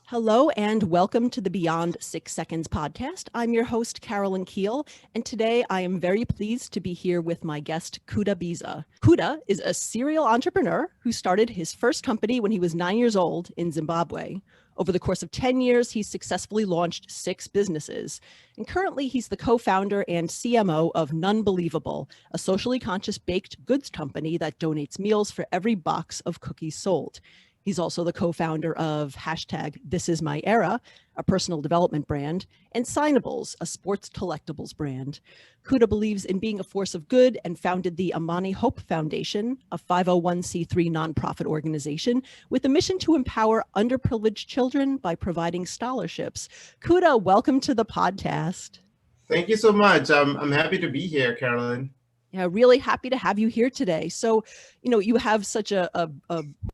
Hello and welcome to the Beyond 6 Seconds podcast. I'm your host, Carolyn Keel, and today I am very pleased to be here with my guest, Kuda Biza. Kuda is a serial entrepreneur who started his first company when he was 9 years old in Zimbabwe. Over the course of 10 years, he's successfully launched 6 businesses. And currently, he's the co-founder and CMO of Nunbelievable, a socially conscious baked goods company that donates meals for every box of cookies sold. He's also the co-founder of #ThisIsMyEra, a personal development brand, and Signables, a sports collectibles brand. Kuda believes in being a force of good and founded the Amani Hope Foundation, a 501c3 nonprofit organization with a mission to empower underprivileged children by providing scholarships. Kuda, welcome to the podcast. Thank you so much. I'm happy to be here, Carolyn. Yeah, really happy to have you here today. So, you have such a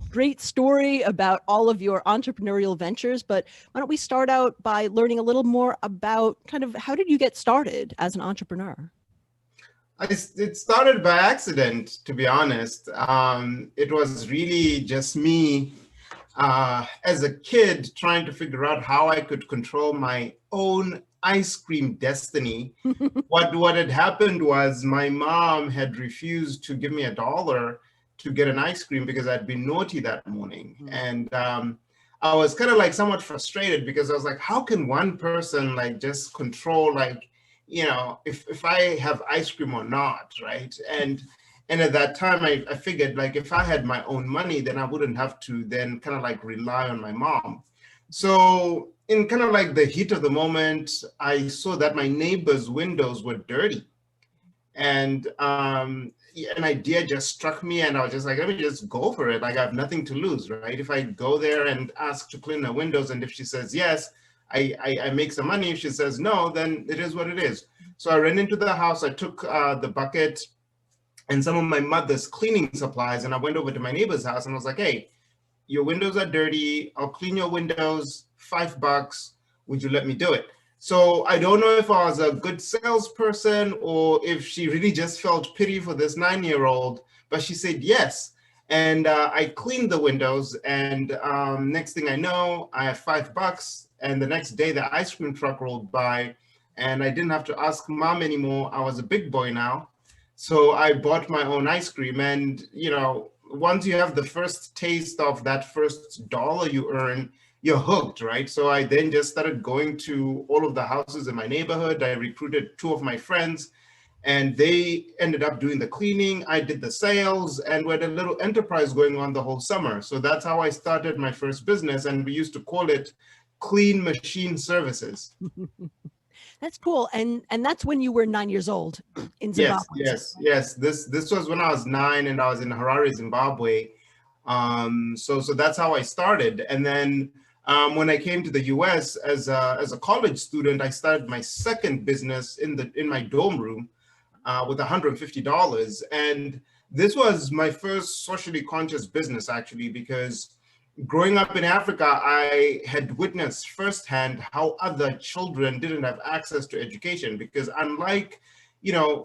great story about all of your entrepreneurial ventures, but why don't we start out by learning a little more about kind of how did you get started as an entrepreneur? It started by accident, to be honest. It was really just me as a kid trying to figure out how I could control my own ice cream destiny. What had happened was my mom had refused to give me $1 to get an ice cream because I'd been naughty that morning. And I was kind of like somewhat frustrated because I was like, how can one person like just control if I have ice cream or not, right? And at that time I figured like if I had my own money, then I wouldn't have to then kind of like rely on my mom. So in kind of like the heat of the moment, I saw that my neighbor's windows were dirty. And an idea just struck me and I was just like, let me just go for it. Like I have nothing to lose, right? If I go there and ask to clean the windows and if she says yes, I make some money. If she says no, then it is what it is. So I ran into the house, I took the bucket and some of my mother's cleaning supplies and I went over to my neighbor's house and I was like, hey, your windows are dirty. I'll clean your windows, $5. Would you let me do it? So I don't know if I was a good salesperson or if she really just felt pity for this 9-year-old, but she said yes. And I cleaned the windows and next thing I know, I have $5. And the next day the ice cream truck rolled by and I didn't have to ask mom anymore. I was a big boy now. So I bought my own ice cream and, once you have the first taste of that first dollar you earn, you're hooked, right? So I then just started going to all of the houses in my neighborhood. I recruited 2 of my friends and they ended up doing the cleaning. I did the sales and we had a little enterprise going on the whole summer. So that's how I started my first business. And we used to call it Clean Machine Services. That's cool. And that's when you were 9 years old in Zimbabwe. Yes. This was when I was 9 and I was in Harare, Zimbabwe. So that's how I started. And then when I came to the US as a college student, I started my second business in my dorm room with $150. And this was my first socially conscious business actually, because growing up in Africa, I had witnessed firsthand how other children didn't have access to education because unlike,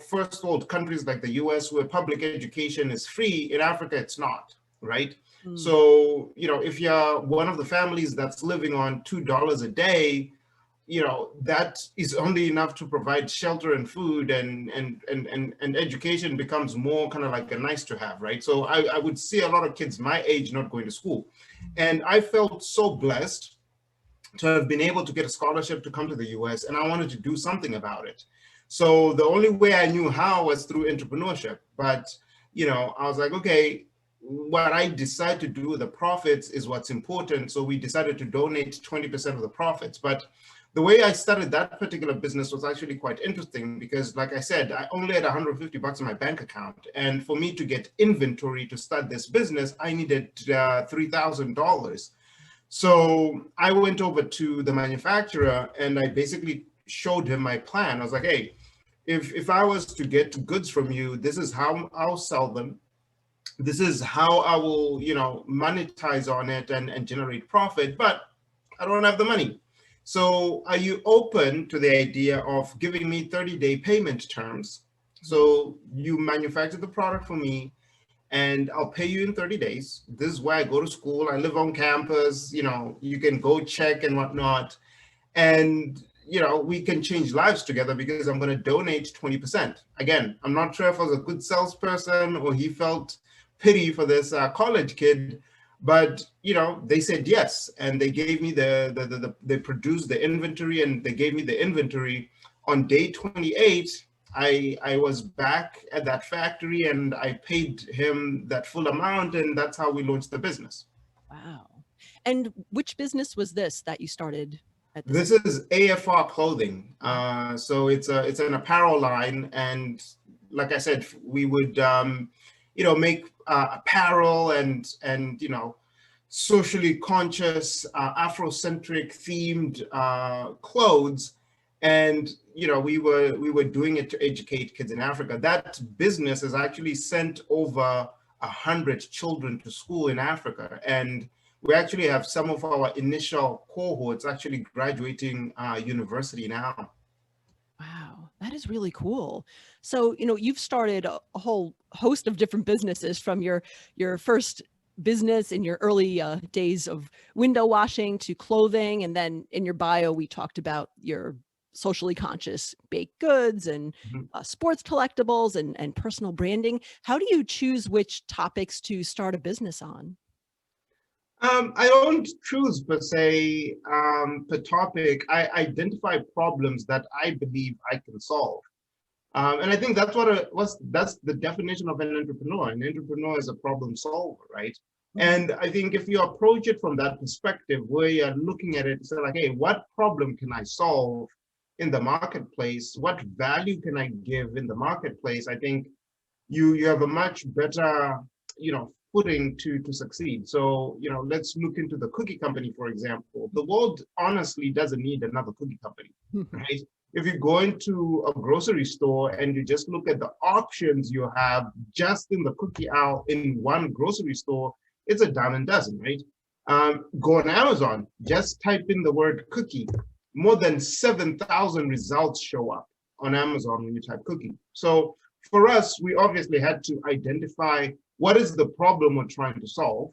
first world countries like the US where public education is free, in Africa, it's not, right? So, if you're one of the families that's living on $2 a day, that is only enough to provide shelter and food and education becomes more kind of like a nice to have, right? So I would see a lot of kids my age not going to school. And I felt so blessed to have been able to get a scholarship to come to the US and I wanted to do something about it. So the only way I knew how was through entrepreneurship. But, I was like, okay, what I decide to do with the profits is what's important. So we decided to donate 20% of the profits. But the way I started that particular business was actually quite interesting because, like I said, I only had $150 in my bank account. And for me to get inventory to start this business, I needed $3,000. So I went over to the manufacturer and I basically showed him my plan. I was like, hey, if I was to get goods from you, this is how I'll sell them. This is how I will, monetize on it and generate profit, but I don't have the money. So are you open to the idea of giving me 30-day payment terms? So you manufacture the product for me and I'll pay you in 30 days. This is where I go to school. I live on campus. You can go check and whatnot. And, we can change lives together because I'm going to donate 20%. Again, I'm not sure if I was a good salesperson or he felt pity for this college kid, but, they said yes. And they gave me they produced the inventory and they gave me the inventory. On day 28, I was back at that factory and I paid him that full amount, and that's how we launched the business. Wow. And which business was this that you started at this is AFR Clothing. So it's an apparel line, and like I said, we would make apparel and socially conscious, Afrocentric themed clothes. And we were doing it to educate kids in Africa. That business has actually sent over 100 children to school in Africa, and we actually have some of our initial cohorts actually graduating university now. Wow, that is really cool. So, you've started a whole host of different businesses, from your first business in your early days of window washing to clothing. And then in your bio, we talked about your socially conscious baked goods and sports collectibles and personal branding. How do you choose which topics to start a business on? I don't choose per se per topic. I identify problems that I believe I can solve. And I think that's that's the definition of an entrepreneur. An entrepreneur is a problem solver, right? And I think if you approach it from that perspective, where you're looking at it, so like, hey, what problem can I solve in the marketplace? What value can I give in the marketplace? I think you have a much better, footing to succeed. So, let's look into the cookie company, for example. The world honestly doesn't need another cookie company, right? If you go into a grocery store and you just look at the options you have just in the cookie aisle in one grocery store, it's a dime a dozen, right? Go on Amazon, just type in the word cookie. More than 7,000 results show up on Amazon when you type cookie. So for us, we obviously had to identify what is the problem we're trying to solve.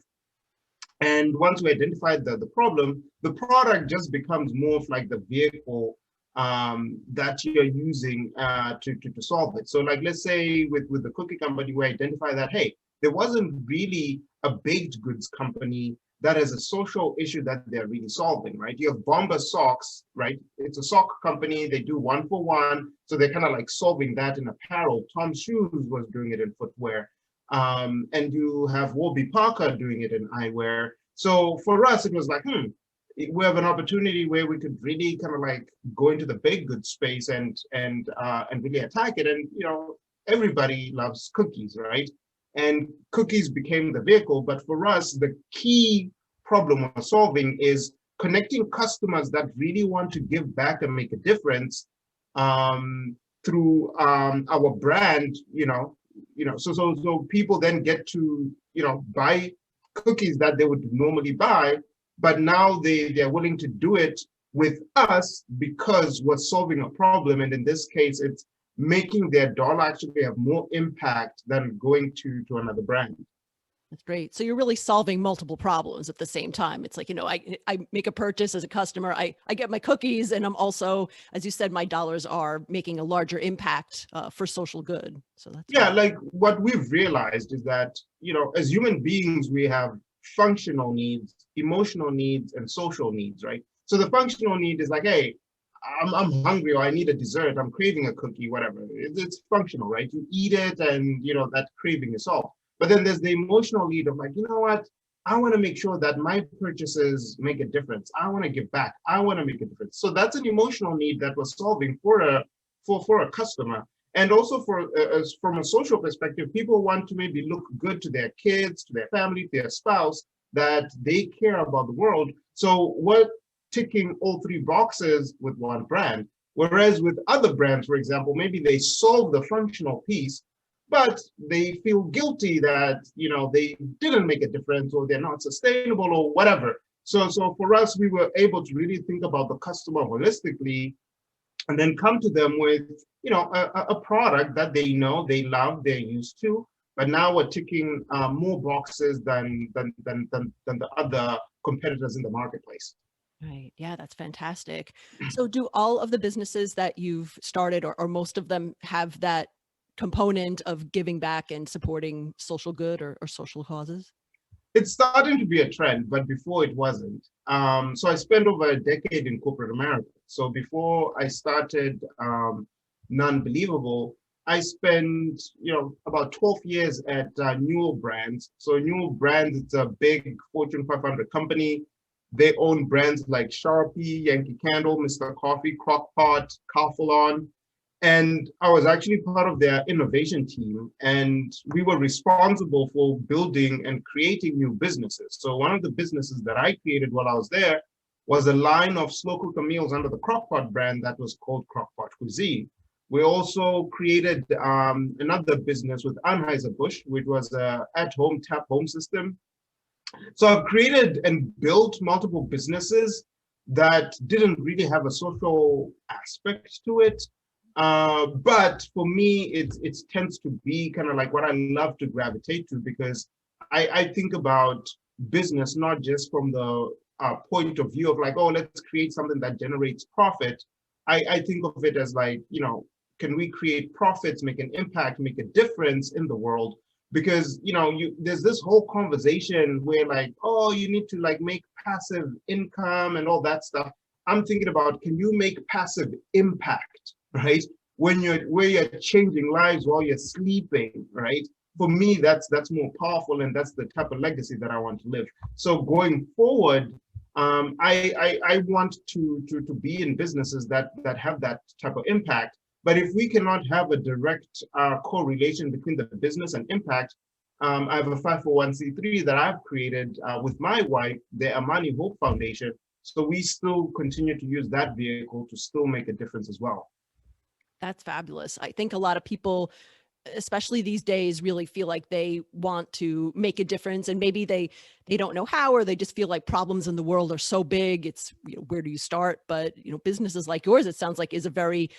And once we identified the problem, the product just becomes more of like the vehicle that you're using to solve it. So like, let's say with the cookie company, we identify that, hey, there wasn't really a baked goods company that has a social issue that they're really solving, right? You have Bomber Socks, right? It's a sock company. They do 1-for-1. So they're kind of like solving that in apparel. Tom's Shoes was doing it in footwear. And you have Warby Parker doing it in eyewear. So for us, it was like, we have an opportunity where we could really kind of like go into the baked goods space and really attack it. And everybody loves cookies, right? And cookies became the vehicle. But for us, the key problem we're solving is connecting customers that really want to give back and make a difference through our brand. So people then get to buy cookies that they would normally buy, but now they're willing to do it with us because we're solving a problem. And in this case, it's making their dollar actually have more impact than going to another brand. That's great. So you're really solving multiple problems at the same time. It's like, I make a purchase as a customer, I get my cookies, and I'm also, as you said, my dollars are making a larger impact for social good. So that's great. Like what we've realized is that, as human beings, we have functional needs, emotional needs, and social needs, right? So the functional need is like, hey, I'm hungry, or I need a dessert, I'm craving a cookie, whatever. It's functional, right? You eat it and, that craving is solved. But then there's the emotional need of like, you know what? I want to make sure that my purchases make a difference. I want to give back. I want to make a difference. So that's an emotional need that we're solving for a customer. And also from a social perspective, people want to maybe look good to their kids, to their family, to their spouse, that they care about the world. So we're ticking all three boxes with one brand. Whereas with other brands, for example, maybe they solve the functional piece, but they feel guilty that, they didn't make a difference, or they're not sustainable, or whatever. So for us, we were able to really think about the customer holistically, and then come to them with, a product that they know, they love, they're used to, but now we're ticking more boxes than the other competitors in the marketplace. Right. Yeah, that's fantastic. So do all of the businesses that you've started or most of them have that component of giving back and supporting social good or social causes? It's starting to be a trend, but before it wasn't. So I spent over a decade in corporate America. So before I started Non-Believable, I spent about 12 years at Newell Brands. So Newell Brands, it's a big Fortune 500 company. They own brands like Sharpie, Yankee Candle, Mr. Coffee, Crock-Pot, Calphalon. And I was actually part of their innovation team, and we were responsible for building and creating new businesses. So one of the businesses that I created while I was there was a line of slow cooker meals under the Crock-Pot brand that was called Crock-Pot Cuisine. We also created another business with Anheuser-Busch, which was a at-home tap home system. So I've created and built multiple businesses that didn't really have a social aspect to it. But for me, it tends to be kind of like what I love to gravitate to, because I think about business not just from the point of view of like, oh, let's create something that generates profit. I think of it as like, can we create profits, make an impact, make a difference in the world? Because there's this whole conversation where like, oh, you need to like make passive income and all that stuff. I'm thinking about, can you make passive impact, right? Where you're changing lives while you're sleeping, right? For me, that's more powerful, and that's the type of legacy that I want to live. So going forward, I want to be in businesses that have that type of impact. But if we cannot have a direct correlation between the business and impact, I have a 501c3 that I've created with my wife, the Amani Hope Foundation. So we still continue to use that vehicle to still make a difference as well. That's fabulous. I think a lot of people, especially these days, really feel like they want to make a difference, and maybe they don't know how, or they just feel like problems in the world are so big. It's, where do you start? But, businesses like yours, it sounds like, is a very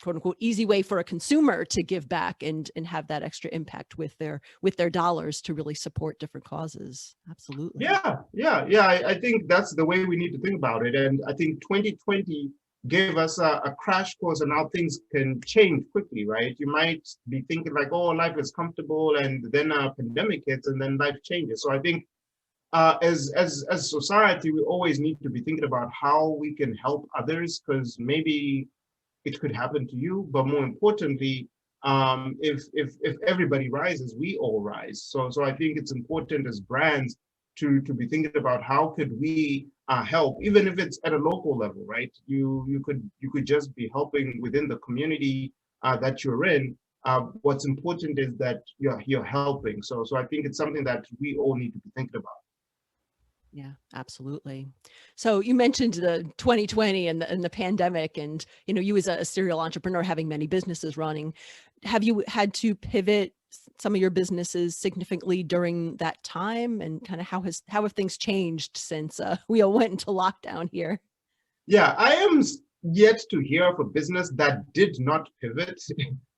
quote unquote easy way for a consumer to give back and have that extra impact with their dollars to really support different causes. Absolutely. Yeah. I think that's the way we need to think about it. And I think 2020 gave us a crash course on how things can change quickly, right? You might be thinking like, oh, life is comfortable, and then a pandemic hits and then life changes. So I think as society, we always need to be thinking about how we can help others, because maybe it could happen to you, but more importantly, if everybody rises, we all rise. So I think it's important as brands to be thinking about how could we help, even if it's at a local level, right? You could just be helping within the community that you're in. What's important is that you're helping. So I think it's something that we all need to be thinking about. Yeah, absolutely. So you mentioned the 2020 and the pandemic, and you as a serial entrepreneur having many businesses running, have you had to pivot some of your businesses significantly during that time, and kind of how have things changed since we all went into lockdown here? Yeah, I am yet to hear of a business that did not pivot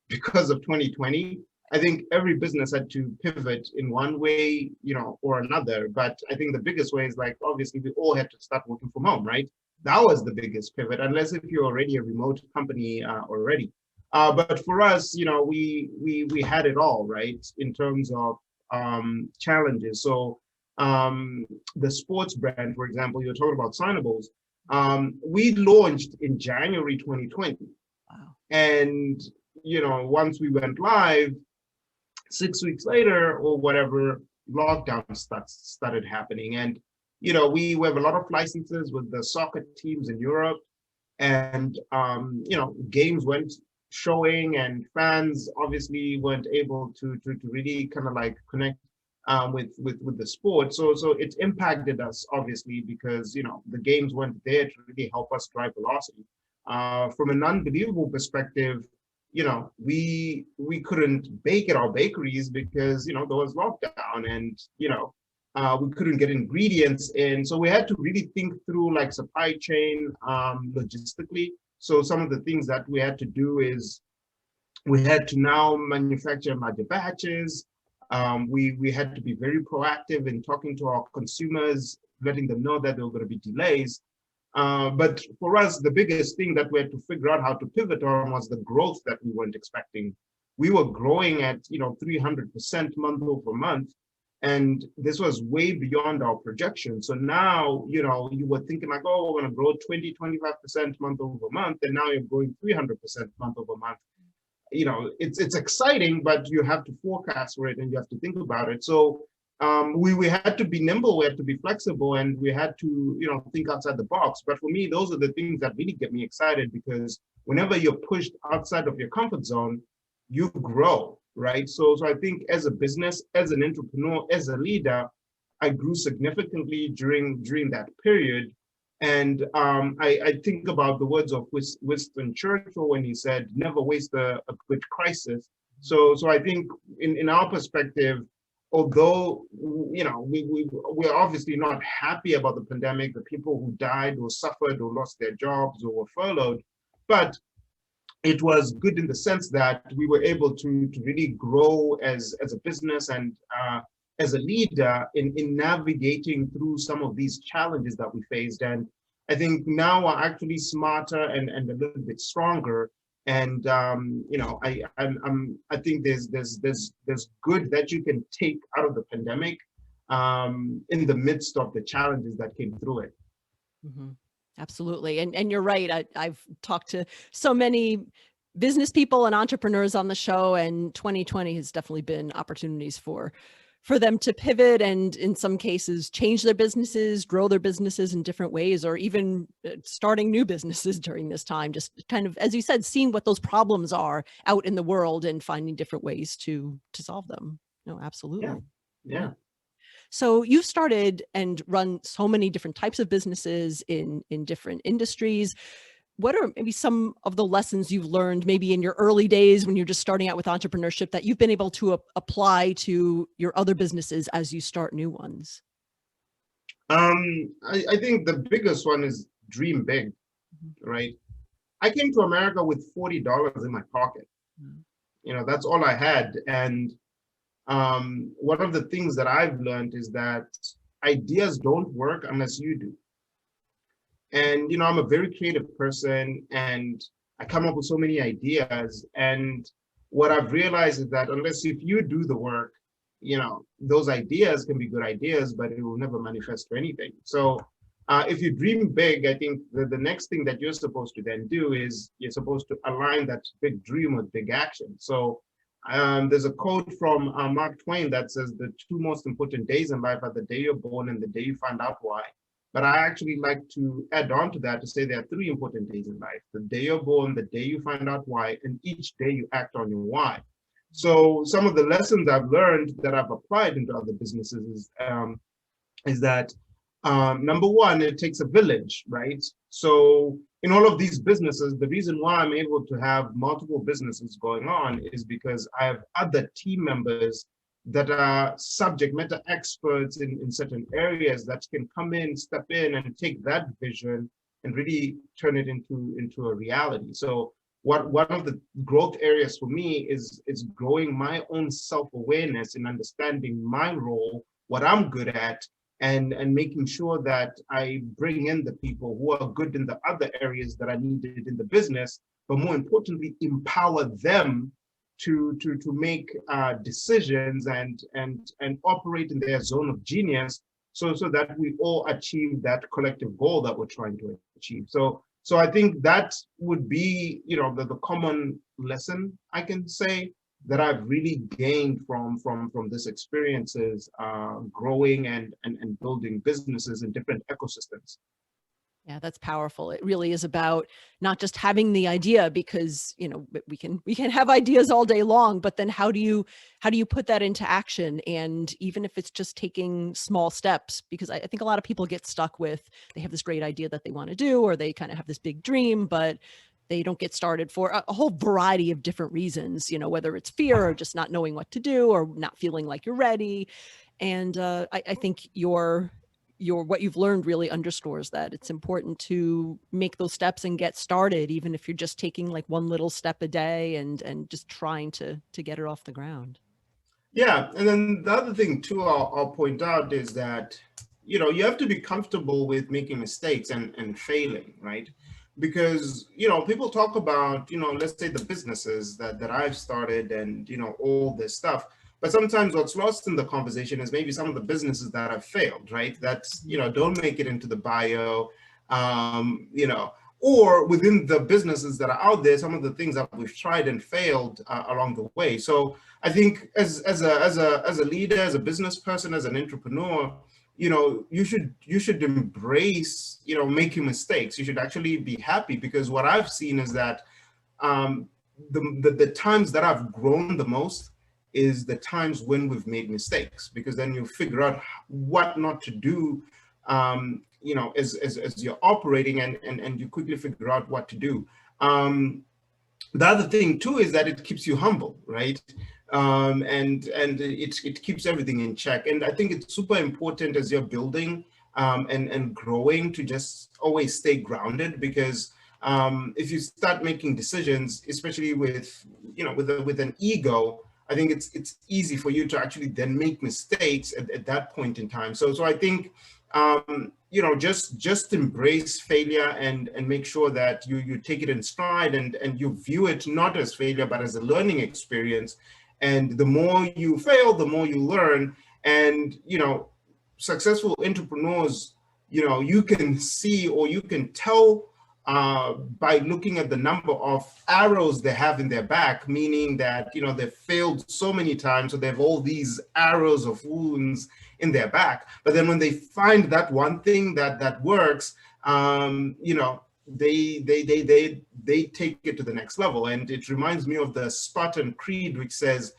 because of 2020. I think every business had to pivot in one way, or another. But I think the biggest way is like, obviously, we all had to start working from home, right? That was the biggest pivot, unless if you're already a remote company already. But for us, we had it all, right, in terms of challenges. So the sports brand, for example, you're talking about signables. We launched in January 2020. Wow. And once we went live, 6 weeks later or whatever, lockdown started happening. And we have a lot of licenses with the soccer teams in Europe, and games weren't showing, and fans obviously weren't able to really kind of like connect with the sport. So it impacted us, obviously, because the games weren't there to really help us drive velocity. From an unbelievable perspective, we couldn't bake at our bakeries because there was lockdown, and we couldn't get ingredients in. So we had to really think through like supply chain logistically. So some of the things that we had to do is we had to now manufacture larger batches. We had to be very proactive in talking to our consumers, letting them know that there were going to be delays. But for us, the biggest thing that we had to figure out how to pivot on was the growth that we weren't expecting. We were growing at 300% month over month, and this was way beyond our projection. So now, you were thinking like, oh, we're going to grow 20-25% month over month, and now you're growing 300% month over month. It's exciting, but you have to forecast for it and you have to think about it. So we had to be nimble, we had to be flexible, and we had to think outside the box. But for me, those are the things that really get me excited, because whenever you're pushed outside of your comfort zone, you grow, right? So I think as a business, as an entrepreneur, as a leader, I grew significantly during that period. And I think about the words of Winston Churchill when he said, "Never waste a good crisis." So I think in our perspective, although we're obviously not happy about the pandemic, the people who died or suffered or lost their jobs or were furloughed, but it was good in the sense that we were able to really grow as a business and as a leader in navigating through some of these challenges that we faced. And I think now we're actually smarter and a little bit stronger. And I think there's good that you can take out of the pandemic in the midst of the challenges that came through it. Mm-hmm. Absolutely. And you're right. I've talked to so many business people and entrepreneurs on the show, and 2020 has definitely been opportunities for them to pivot and in some cases change their businesses, grow their businesses in different ways, or even starting new businesses during this time. Just kind of, as you said, seeing what those problems are out in the world and finding different ways to solve them. No, absolutely. Yeah. So you've started and run so many different types of businesses in different industries. What are maybe some of the lessons you've learned maybe in your early days when you're just starting out with entrepreneurship that you've been able to apply to your other businesses as you start new ones? I think the biggest one is dream big, right? I came to America with $40 in my pocket. That's all I had. And one of the things that I've learned is that ideas don't work unless you do. And, I'm a very creative person and I come up with so many ideas. And what I've realized is that unless if you do the work, those ideas can be good ideas, but it will never manifest to anything. So if you dream big, I think the next thing that you're supposed to then do is you're supposed to align that big dream with big action. So there's a quote from Mark Twain that says the two most important days in life are the day you're born and the day you find out why. But I actually like to add on to that to say there are three important days in life: the day you're born, the day you find out why, and each day you act on your why. So some of the lessons I've learned that I've applied into other businesses is that number one, it takes a village, right? So in all of these businesses, the reason why I'm able to have multiple businesses going on is because I have other team members that are subject matter experts in certain areas that can come in, step in, and take that vision and really turn it into a reality. So one of the growth areas for me is growing my own self-awareness and understanding my role, what I'm good at, and making sure that I bring in the people who are good in the other areas that I needed in the business, but more importantly, empower them to make decisions and operate in their zone of genius, so that we all achieve that collective goal that we're trying to achieve. So I think that would be the common lesson I can say that I've really gained from this experiences growing and building businesses in different ecosystems. Yeah, that's powerful. It really is about not just having the idea, because we can have ideas all day long, but then how do you put that into action? And even if it's just taking small steps, because I think a lot of people get stuck with, they have this great idea that they want to do, or they kind of have this big dream, but they don't get started for a whole variety of different reasons, whether it's fear or just not knowing what to do or not feeling like you're ready. And I think what you've learned really underscores that it's important to make those steps and get started, even if you're just taking like one little step a day and just trying to get it off the ground. Yeah, and then the other thing too, I'll point out is that, you have to be comfortable with making mistakes and failing, right? Because, people talk about, let's say the businesses that I've started and, all this stuff. But sometimes what's lost in the conversation is maybe some of the businesses that have failed, right? That's, don't make it into the bio, or within the businesses that are out there, some of the things that we've tried and failed along the way. So I think as a leader, as a business person, as an entrepreneur, you should embrace, making mistakes. You should actually be happy, because what I've seen is that um, the times that I've grown the most is the times when we've made mistakes, because then you figure out what not to do, as you're operating, and you quickly figure out what to do. The other thing too is that it keeps you humble, right? And it keeps everything in check. And I think it's super important as you're building and growing to just always stay grounded, because if you start making decisions, especially with with an ego, I think it's easy for you to actually then make mistakes at that point in time. So I think just embrace failure and make sure that you take it in stride, and you view it not as failure but as a learning experience. And the more you fail, the more you learn. And successful entrepreneurs, you can see, or you can tell by looking at the number of arrows they have in their back, meaning that they've failed so many times, so they have all these arrows of wounds in their back. But then when they find that one thing that works, they take it to the next level. And it reminds me of the Spartan creed, which says,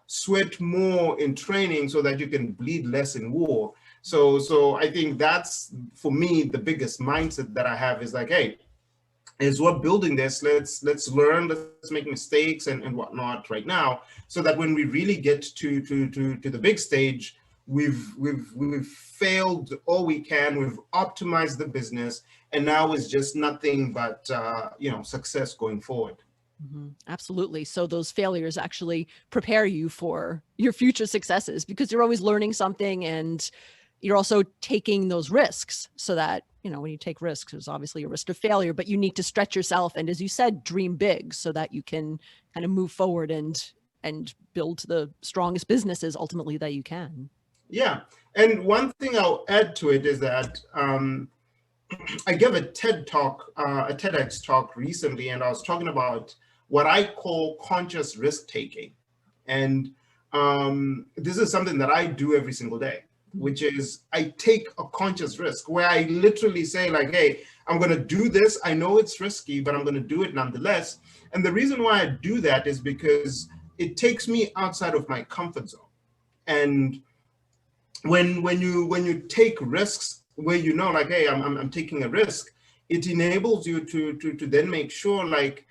sweat more in training so that you can bleed less in war. So I think that's, for me, the biggest mindset that I have is like, hey, as we're building this, let's learn, let's make mistakes and whatnot right now, so that when we really get to the big stage, we've failed all we can, we've optimized the business, and now it's just nothing but success going forward. Absolutely. So those failures actually prepare you for your future successes, because you're always learning something, and you're also taking those risks, so that, when you take risks, there's obviously a risk of failure, but you need to stretch yourself. And as you said, dream big, so that you can kind of move forward and build the strongest businesses ultimately that you can. Yeah. And one thing I'll add to it is that I gave a TEDx talk recently, and I was talking about what I call conscious risk taking. And this is something that I do every single day, which is I take a conscious risk where I literally say like, hey, I'm going to do this. I know it's risky, but I'm going to do it nonetheless. And the reason why I do that is because it takes me outside of my comfort zone. And when you take risks where like, hey, I'm taking a risk, it enables you to then make sure, like,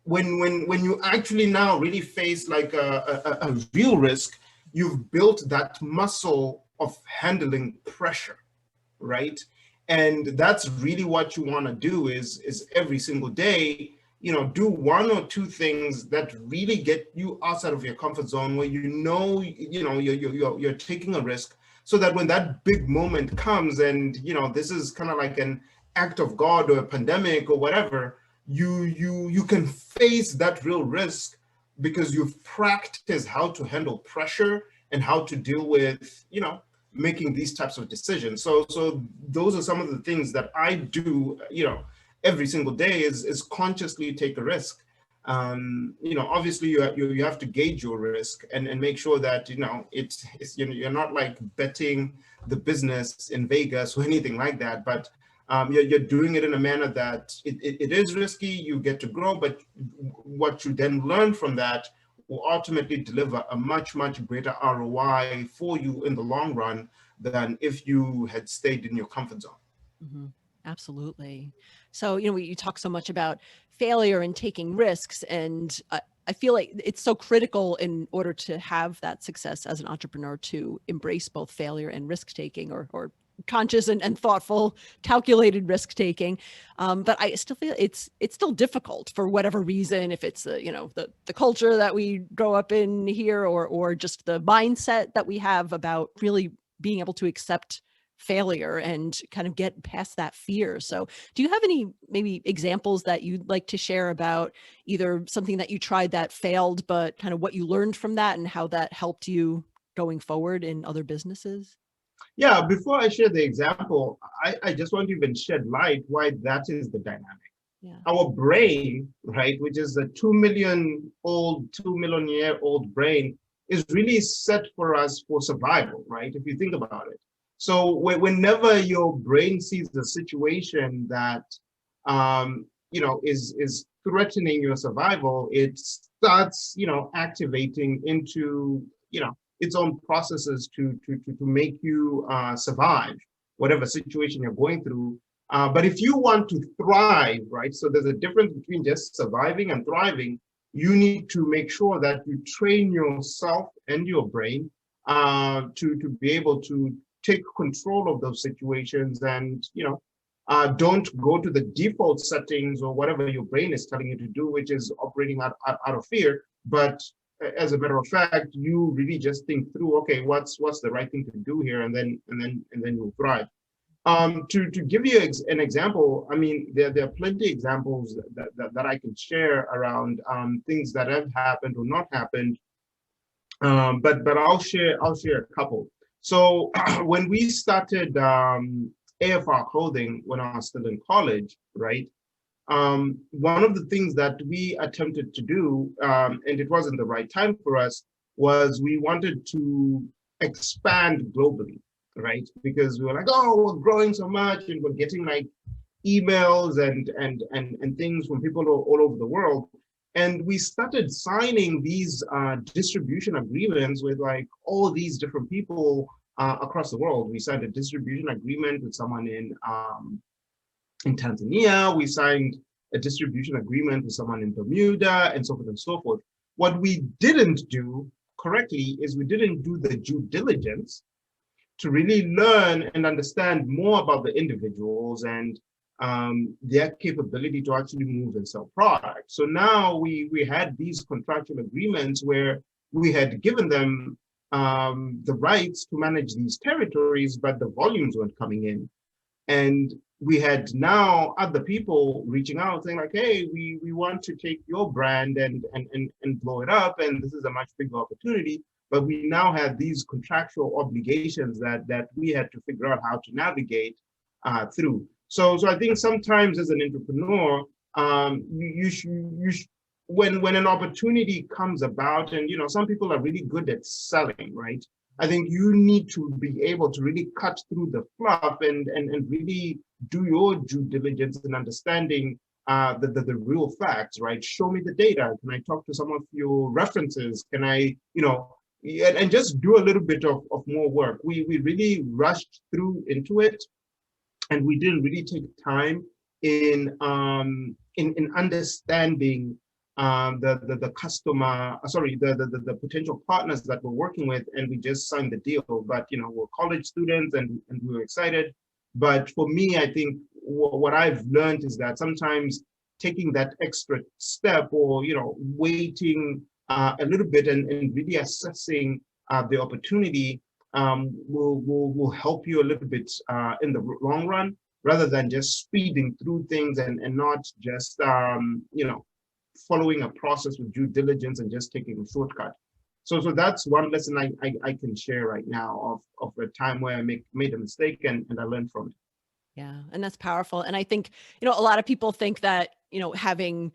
when you actually now really face like a real risk, you've built that muscle of handling pressure, right? And that's really what you want to do is every single day, do one or two things that really get you outside of your comfort zone, where you're taking a risk, so that when that big moment comes, and this is kind of like an act of God or a pandemic or whatever, you can face that real risk, because you've practiced how to handle pressure and how to deal with making these types of decisions. So those are some of the things that I do every single day, is consciously take a risk. Obviously you have to gauge your risk and make sure that it's you're not like betting the business in Vegas or anything like that, but you're doing it in a manner that it is risky. You get to grow, but what you then learn from that will ultimately deliver a much greater ROI for you in the long run than if you had stayed in your comfort zone. Mm-hmm. Absolutely. So, you talk so much about failure and taking risks, and I feel like it's so critical in order to have that success as an entrepreneur, to embrace both failure and risk taking, or conscious and thoughtful, calculated risk taking. But I still feel it's still difficult for whatever reason, if it's the culture that we grow up in here, or just the mindset that we have about really being able to accept failure and kind of get past that fear. So do you have any maybe examples that you'd like to share about either something that you tried that failed, but kind of what you learned from that and how that helped you going forward in other businesses? Yeah, before I share the example, I just want to even shed light why that is the dynamic. Yeah. Our brain, right, which is a 2 million-year-old brain, is really set for us for survival, right? If you think about it. So whenever your brain sees a situation that is threatening your survival, it starts activating into its own processes to make you survive whatever situation you're going through. But if you want to thrive, right? So there's a difference between just surviving and thriving. You need to make sure that you train yourself and your brain to be able to take control of those situations, and don't go to the default settings or whatever your brain is telling you to do, which is operating out of fear. But as a matter of fact, you really just think through, okay, what's the right thing to do here, and then you'll thrive. To give you an example, I mean, there are plenty of examples that I can share around things that have happened or not happened. But I'll share a couple. So when we started AFR Clothing when I was still in college, right? One of the things that we attempted to do, and it wasn't the right time for us, was we wanted to expand globally, right? Because we were like, oh, we're growing so much, and we're getting like emails and things from people all over the world. And we started signing these distribution agreements with like all these different people across the world. We signed a distribution agreement with someone in Tanzania. We signed a distribution agreement with someone in Bermuda, and so forth and so forth. What we didn't do correctly is we didn't do the due diligence to really learn and understand more about the individuals and their capability to actually move and sell products. So now we had these contractual agreements where we had given them the rights to manage these territories, but the volumes weren't coming in. And we had now other people reaching out saying like, hey, we want to take your brand and blow it up, and this is a much bigger opportunity. But we now have these contractual obligations that we had to figure out how to navigate through. So I think sometimes as an entrepreneur, when an opportunity comes about, and some people are really good at selling, right? I think you need to be able to really cut through the fluff and really do your due diligence in understanding the real facts, right? Show me the data. Can I talk to some of your references? Can I, and just do a little bit of more work. We really rushed through into it, and we didn't really take time in understanding the customer, the potential partners that we're working with, and we just signed the deal. But we're college students, and we were excited. But for me, I think what I've learned is that sometimes taking that extra step, or waiting a little bit and really assessing the opportunity will help you a little bit in the long run, rather than just speeding through things and not just following a process with due diligence and just taking a shortcut. So that's one lesson I can share right now of a time where I made a mistake and I learned from it. Yeah, and that's powerful. And I think a lot of people think that having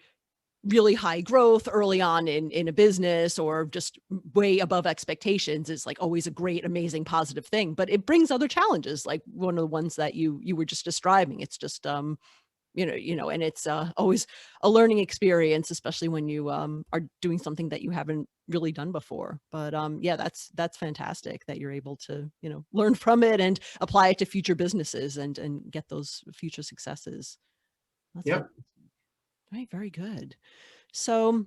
really high growth early on in a business, or just way above expectations, is like always a great, amazing, positive thing. But it brings other challenges, like one of the ones that you were just describing. It's just and it's always a learning experience, especially when you are doing something that you haven't really done before. But yeah, that's fantastic that you're able to learn from it and apply it to future businesses and get those future successes. That's Yep. right. Very good. So,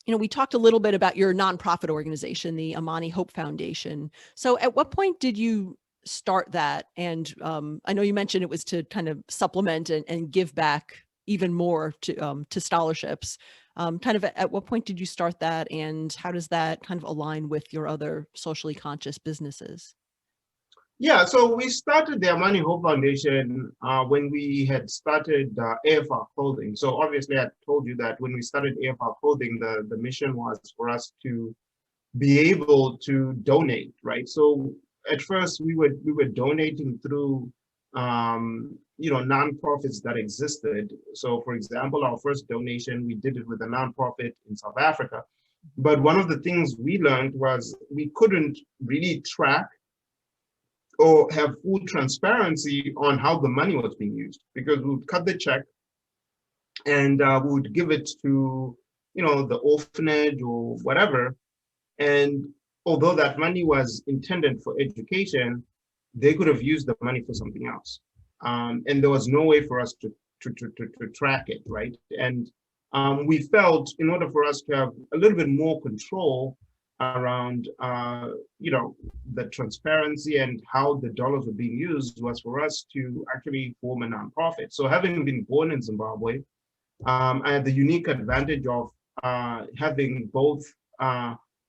we talked a little bit about your nonprofit organization, the Amani Hope Foundation. So at what point did you start that? And I know you mentioned it was to kind of supplement and give back even more to scholarships. Kind of at what point did you start that, and how does that kind of align with your other socially conscious businesses? Yeah, so we started the Amani Hope Foundation when we had started AFR Clothing. So obviously, I told you that when we started AFR Clothing, the mission was for us to be able to donate, right? So at first, we were donating through nonprofits that existed. So, for example, our first donation, we did it with a nonprofit in South Africa. But one of the things we learned was we couldn't really track or have full transparency on how the money was being used, because we would cut the check and we would give it to, the orphanage or whatever. And although that money was intended for education, they could have used the money for something else. And there was no way for us to track it, right? And we felt in order for us to have a little bit more control around the transparency and how the dollars were being used was for us to actually form a nonprofit. So having been born in Zimbabwe, I had the unique advantage of having both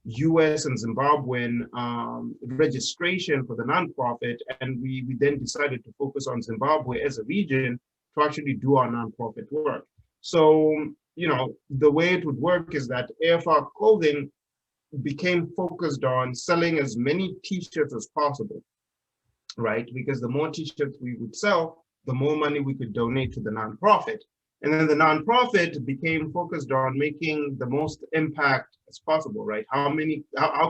US and Zimbabwean registration for the nonprofit, and we then decided to focus on Zimbabwe as a region to actually do our nonprofit work. So, the way it would work is that AFR Clothing became focused on selling as many t-shirts as possible, right? Because the more t-shirts we would sell, the more money we could donate to the nonprofit. And then the nonprofit became focused on making the most impact as possible, right? How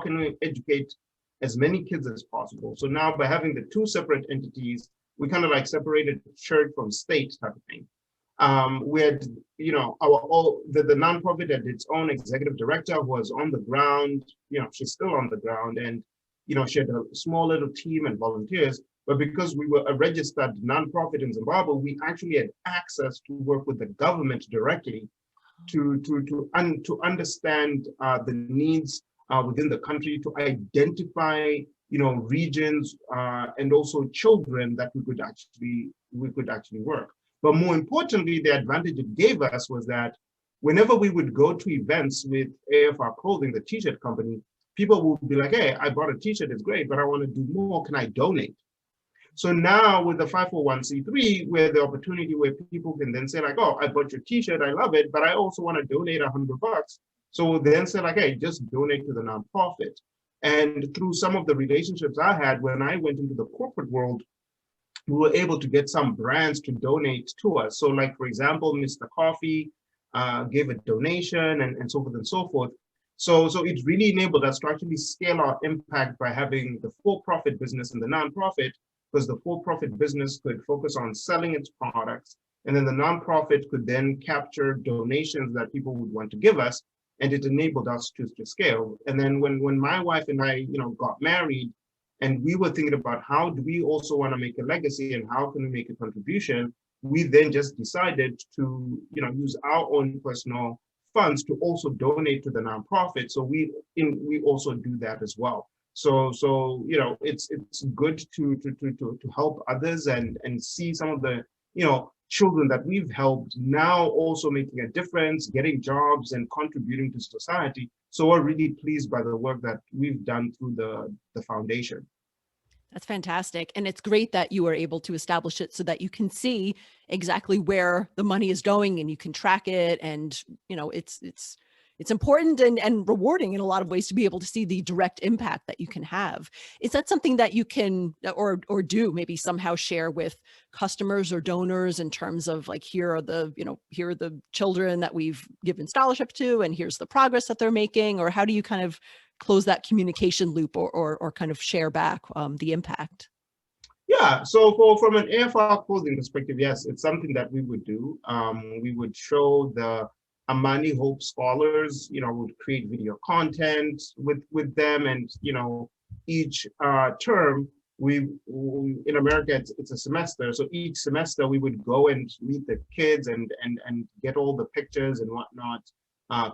can we educate as many kids as possible? So now by having the two separate entities, we kind of like separated church from state type of thing. We had, the nonprofit had its own executive director who was on the ground. She's still on the ground, and she had a small little team and volunteers. But because we were a registered nonprofit in Zimbabwe, we actually had access to work with the government directly to understand the needs within the country, to identify regions and also children that we could actually work. But more importantly, the advantage it gave us was that whenever we would go to events with AFR Clothing, the t-shirt company, people would be like, hey, I bought a t-shirt, it's great, but I want to do more, can I donate? So now with the 501c3, we have the opportunity where people can then say like, oh, I bought your t-shirt, I love it, but I also want to donate $100. So then say like, hey, just donate to the nonprofit. And through some of the relationships I had when I went into the corporate world, we were able to get some brands to donate to us. So like, for example, Mr. Coffee gave a donation and so forth and so forth. So it really enabled us to actually scale our impact by having the for-profit business and the nonprofit, because the for-profit business could focus on selling its products, and then the nonprofit could then capture donations that people would want to give us, and it enabled us to scale. And then when my wife and I, got married, and we were thinking about how do we also want to make a legacy and how can we make a contribution, we then just decided to, use our own personal funds to also donate to the nonprofit. So we also do that as well. So it's good to help others and see some of the children that we've helped now also making a difference, getting jobs and contributing to society. So we're really pleased by the work that we've done through the foundation. That's fantastic. And it's great that you were able to establish it so that you can see exactly where the money is going and you can track it. And, it's important and rewarding in a lot of ways to be able to see the direct impact that you can have. Is that something that you can or do maybe somehow share with customers or donors in terms of like, here are the children that we've given scholarship to, and here's the progress that they're making? Or how do you kind of close that communication loop or kind of share back the impact? Yeah, so from an AFR Clothing perspective, yes, it's something that we would do. We would show the Amani Hope scholars, would create video content with them, and each term we in America it's a semester, so each semester we would go and meet the kids and get all the pictures and whatnot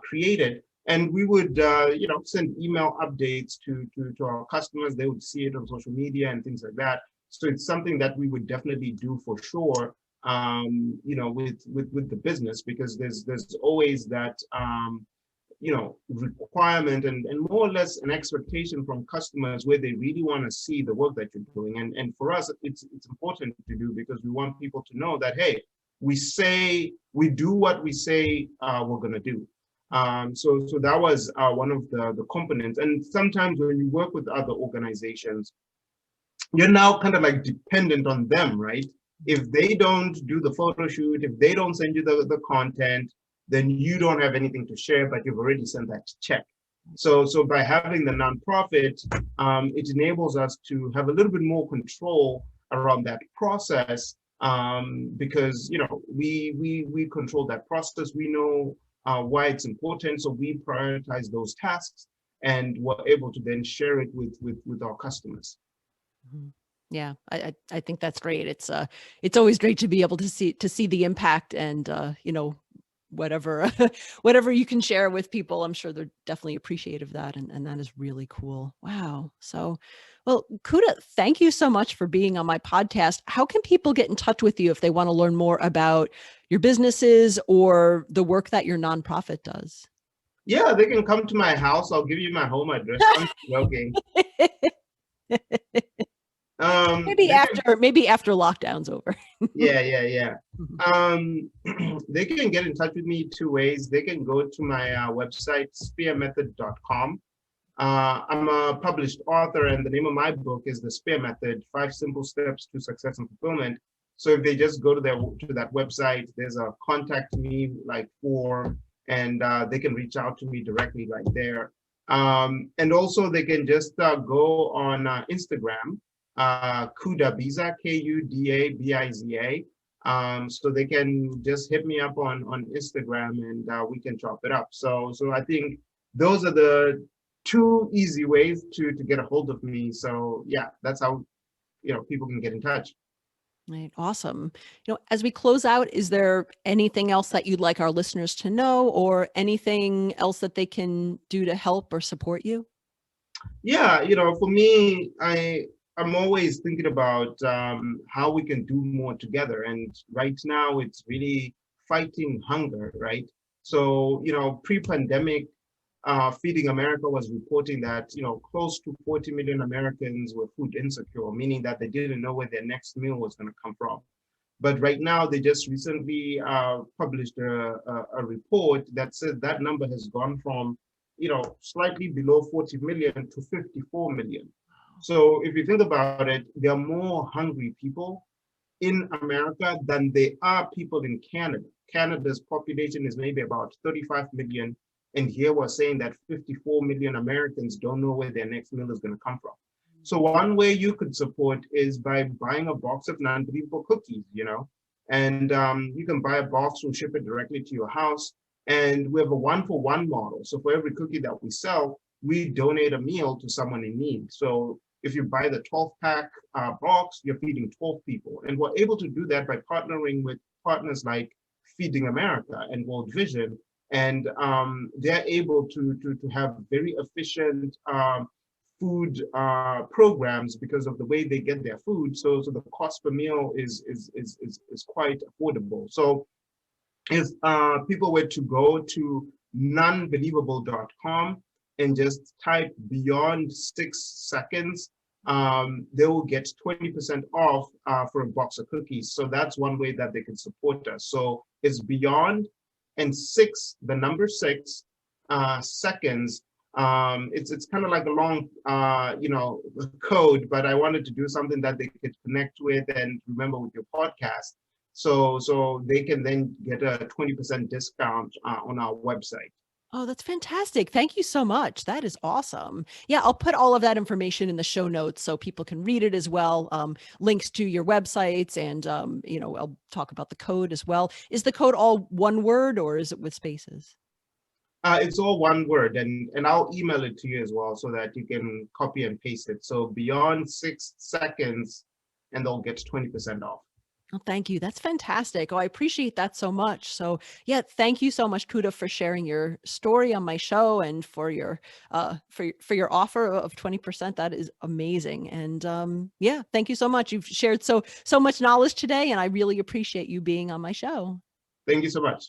created. And we would, send email updates to our customers. They would see it on social media and things like that. So it's something that we would definitely do for sure, with the business, because there's always that, requirement and more or less an expectation from customers where they really want to see the work that you're doing. And for us, it's important to do, because we want people to know that, hey, we do what we say we're going to do. So that was one of the components. And sometimes when you work with other organizations, you're now kind of like dependent on them, right? If they don't do the photo shoot, if they don't send you the content, then you don't have anything to share, but you've already sent that check. So by having the nonprofit, it enables us to have a little bit more control around that process, because we control that process. We know why it's important, so we prioritize those tasks, and we're able to then share it with our customers. Mhm. Yeah, I think that's great. It's always great to be able to see the impact, and whatever whatever you can share with people, I'm sure they're definitely appreciative of that, and that is really cool. Wow. So, well, Kuda, thank you so much for being on my podcast. How can people get in touch with you if they want to learn more about your businesses or the work that your nonprofit does? Yeah, they can come to my house. I'll give you my home address. I'm joking. Maybe They can, after lockdown's over. yeah. They can get in touch with me two ways. They can go to my website, spearmethod.com. I'm a published author, and the name of my book is The Spear Method: 5 Simple Steps to Success and Fulfillment. So if they just go to that website, there's a contact me form, and they can reach out to me directly right there. And also they can just go on Instagram, Kuda Biza, Kudabiza. So they can just hit me up on Instagram, and we can chop it up. So I think those are the two easy ways to get a hold of me. So yeah, that's how people can get in touch. Right. Awesome. As we close out, is there anything else that you'd like our listeners to know, or anything else that they can do to help or support you? Yeah, for me, I'm always thinking about how we can do more together. And right now, it's really fighting hunger, right? So, pre-pandemic, Feeding America was reporting that, close to 40 million Americans were food insecure, meaning that they didn't know where their next meal was going to come from. But right now, they just recently published a report that said that number has gone from, slightly below 40 million to 54 million. So if you think about it, there are more hungry people in America than there are people in Canada. Canada's population is maybe about 35 million. And here we're saying that 54 million Americans don't know where their next meal is going to come from. So one way you could support is by buying a box of non-believable cookies, and you can buy a box, we'll ship it directly to your house. And we have a 1-for-1 model. So for every cookie that we sell, we donate a meal to someone in need. So if you buy the 12-pack box, you're feeding 12 people. And we're able to do that by partnering with partners like Feeding America and World Vision. And they're able to have very efficient food programs because of the way they get their food. So the cost per meal is quite affordable. So if people were to go to nonbelievable.com and just type beyond 6 seconds, they will get 20% off for a box of cookies. So that's one way that they can support us. So it's beyond and 6, the number 6 seconds. It's kind of like a long, code, but I wanted to do something that they could connect with and remember with your podcast. So they can then get a 20% discount on our website. Oh, that's fantastic. Thank you so much. That is awesome. Yeah, I'll put all of that information in the show notes so people can read it as well. Links to your websites, and, I'll talk about the code as well. Is the code all one word, or is it with spaces? It's all one word, and I'll email it to you as well so that you can copy and paste it. So beyond 6 seconds, and they'll get 20% off. Oh, thank you. That's fantastic. Oh, I appreciate that so much. So yeah, thank you so much, Kuda, for sharing your story on my show and for your for your offer of 20%. That is amazing. And yeah, thank you so much. You've shared so much knowledge today, and I really appreciate you being on my show. Thank you so much.